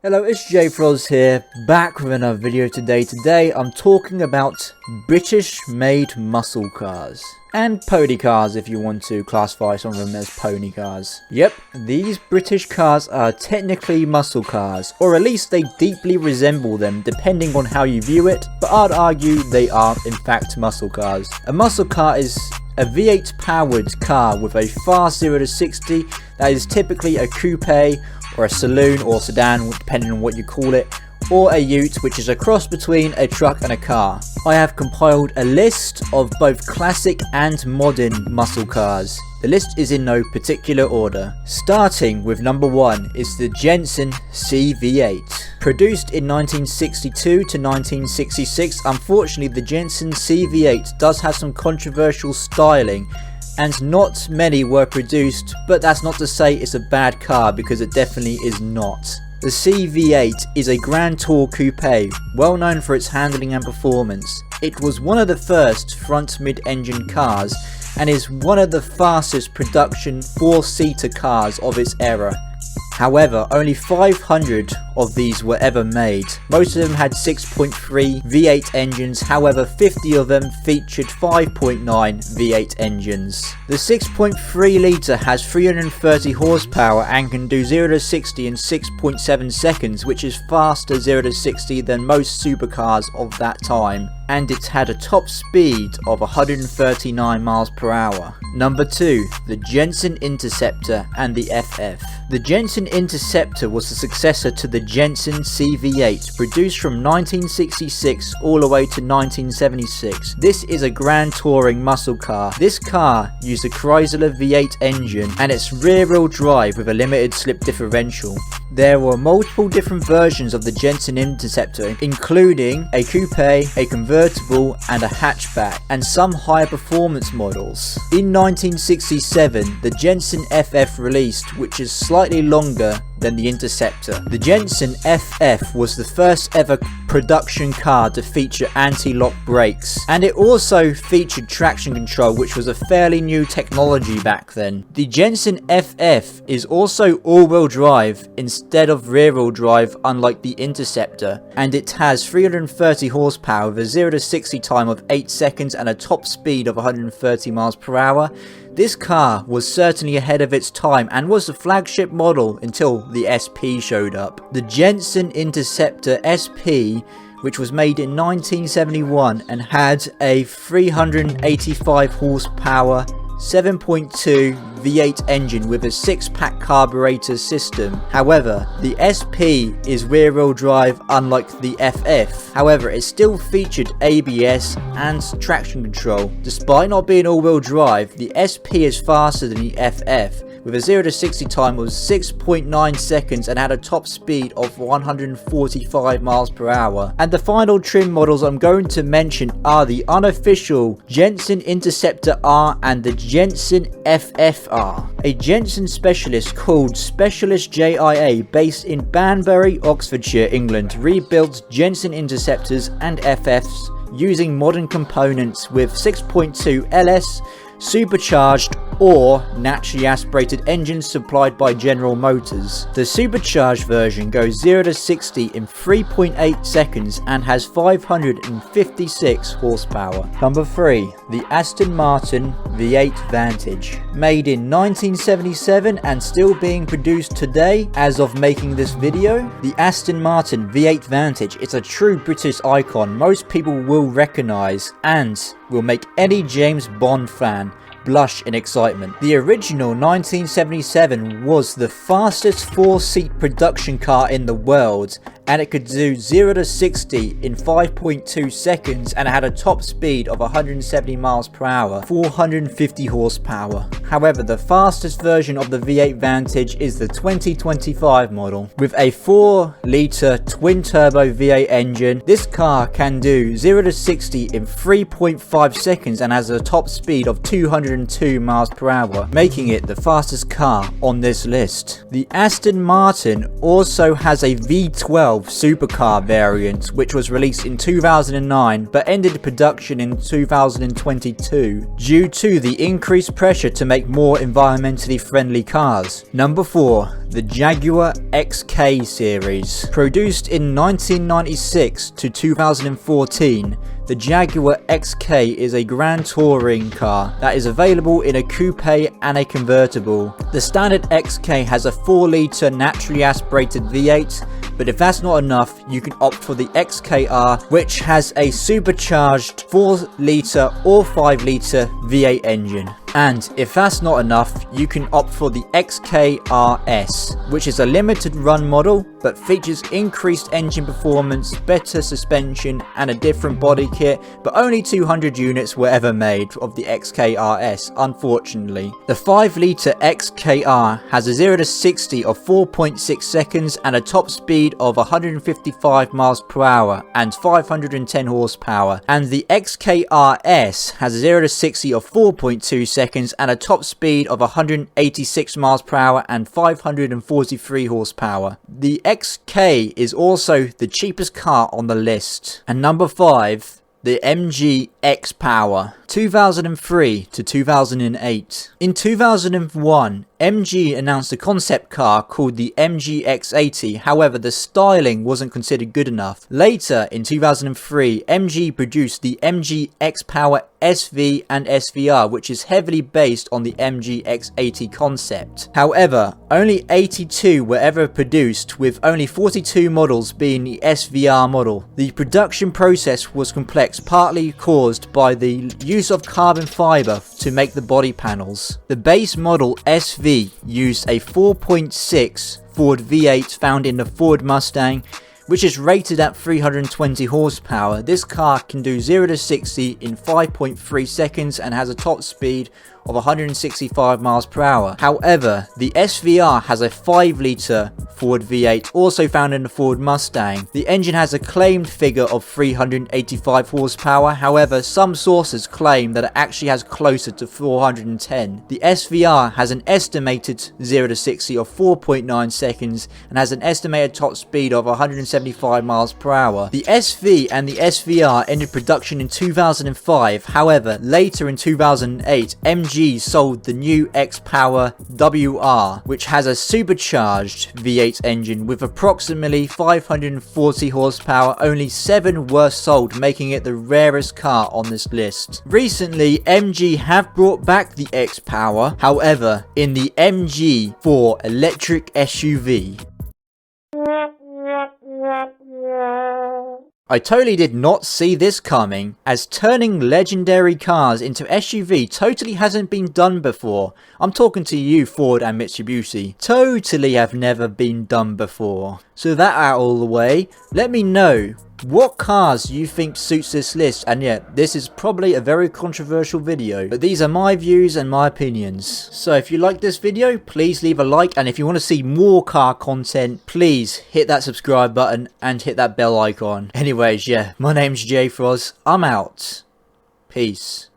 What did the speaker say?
Hello, it's JFroz here, back with another video today. Today I'm talking about British made muscle cars. And pony cars if you want to classify some of them as pony cars. Yep, these British cars are technically muscle cars, or at least they deeply resemble them depending on how you view it, but I'd argue they are in fact muscle cars. A muscle car is a V8 powered car with a fast 0 to 60 that is typically a coupe or a saloon or sedan depending on what you call it, or a ute, which is a cross between a truck and a car. I have compiled a list of both classic and modern muscle cars. The list is in no particular order. Starting with number 1 is the Jenson CV-8. Produced in 1962 to 1966, unfortunately the Jenson CV-8 does have some controversial styling, and not many were produced, but that's not to say it's a bad car, because it definitely is not. The CV-8 is a Grand Tour coupe, well known for its handling and performance. It was one of the first front mid-engine cars, and is one of the fastest production 4-seater cars of its era. However, only 500 of these were ever made. Most of them had 6.3 V8 engines, however 50 of them featured 5.9 V8 engines. The 6.3 litre has 330 horsepower and can do 0 to 60 in 6.7 seconds, which is faster 0 to 60 than most supercars of that time. And it had a top speed of 139 miles per hour. Number 2, the Jenson Interceptor and the FF. The Jenson Interceptor was the successor to the Jenson CV-8, produced from 1966 all the way to 1976. This is a grand touring muscle car. This car used a Chrysler V8 engine and its rear-wheel drive with a limited slip differential. There were multiple different versions of the Jenson Interceptor, including a coupe, a convertible and a hatchback, and some higher performance models. In 1967, the Jenson FF released, which is slightly longer than the Interceptor. The Jenson FF was the first ever production car to feature anti-lock brakes, and it also featured traction control, which was a fairly new technology back then. The Jenson FF is also all-wheel drive instead of rear-wheel drive, unlike the Interceptor, and it has 330 horsepower with a 0 to 60 time of 8 seconds and a top speed of 130 miles per hour. This car was certainly ahead of its time and was the flagship model until the SP showed up. The Jenson Interceptor SP, which was made in 1971 and had a 385 horsepower 7.2 V8 engine with a 6-pack carburetor system. However, the SP is rear-wheel drive unlike the FF. However, it still featured ABS and traction control. Despite not being all-wheel drive, the SP is faster than the FF, with a 0 to 60 time of 6.9 seconds and had a top speed of 145 miles per hour. And the final trim models I'm going to mention are the unofficial Jenson Interceptor R and the Jenson FFR. A Jenson specialist called Specialist JIA, based in Banbury, Oxfordshire, England, rebuilt Jenson Interceptors and FFs using modern components with 6.2 LS, supercharged or naturally aspirated engines supplied by General Motors. The supercharged version goes 0 to 60 in 3.8 seconds and has 556 horsepower. Number 3, the Aston Martin V8 Vantage. Made in 1977 and still being produced today as of making this video, the Aston Martin V8 Vantage is a true British icon most people will recognise and will make any James Bond fan blush in excitement. The original 1977 was the fastest 4-seat production car in the world, and it could do 0 to 60 in 5.2 seconds and had a top speed of 170 miles per hour, 450 horsepower. However, the fastest version of the V8 Vantage is the 2025 model. With a 4-litre twin-turbo V8 engine, this car can do 0 to 60 in 3.5 seconds and has a top speed of 202 miles per hour, making it the fastest car on this list. The Aston Martin also has a V12 supercar variant, which was released in 2009 but ended production in 2022 due to the increased pressure to make more environmentally friendly cars. Number 4, the Jaguar XK Series. Produced in 1996 to 2014, the Jaguar XK is a grand touring car that is available in a coupe and a convertible. The standard XK has a 4-litre naturally aspirated V8, but if that's not enough, you can opt for the XKR, which has a supercharged 4-litre or 5-litre V8 engine. And if that's not enough, you can opt for the XKRS, which is a limited run model, but features increased engine performance, better suspension, and a different body kit, but only 200 units were ever made of the XKRS, unfortunately. The 5-litre XKR has a 0 to 60 of 4.6 seconds and a top speed of 155 miles per hour and 510 horsepower, and the XKRS has a 0 to 60 of 4.2 seconds and a top speed of 186 miles per hour and 543 horsepower. The XK is also the cheapest car on the list. And number 5, the MG X Power, 2003 to 2008. In 2001, MG announced a concept car called the MG X80, however the styling wasn't considered good enough. Later in 2003, MG produced the MG X Power SV and SVR, which is heavily based on the MG X80 concept. However, only 82 were ever produced, with only 42 models being the SVR model. The production process was complex, partly caused by the use of carbon fiber to make the body panels. The base model SV used a 4.6 Ford V8 found in the Ford Mustang, which is rated at 320 horsepower. This car can do 0 to 60 in 5.3 seconds and has a top speed of 165 miles per hour. However, the SVR has a 5-litre Ford V8 also found in the Ford Mustang. The engine has a claimed figure of 385 horsepower, however some sources claim that it actually has closer to 410. The SVR has an estimated 0 to 60 of 4.9 seconds and has an estimated top speed of 175 miles per hour. The SV and the SVR ended production in 2005, however later in 2008 MG sold the new X Power WR, which has a supercharged V8 engine with approximately 540 horsepower. Only 7 were sold, making it the rarest car on this list. Recently, MG have brought back the X Power, however, in the MG4 electric SUV. I totally did not see this coming, as turning legendary cars into SUV totally hasn't been done before. I'm talking to you, Ford and Mitsubishi. Totally have never been done before. So that out all the way, let me know what cars you think suits this list. And yeah, this is probably a very controversial video, but these are my views and my opinions. So if you like this video, please leave a like, and if you want to see more car content, please hit that subscribe button and hit that bell icon. Anyways, yeah, my name's Jay Froz. I'm out. Peace.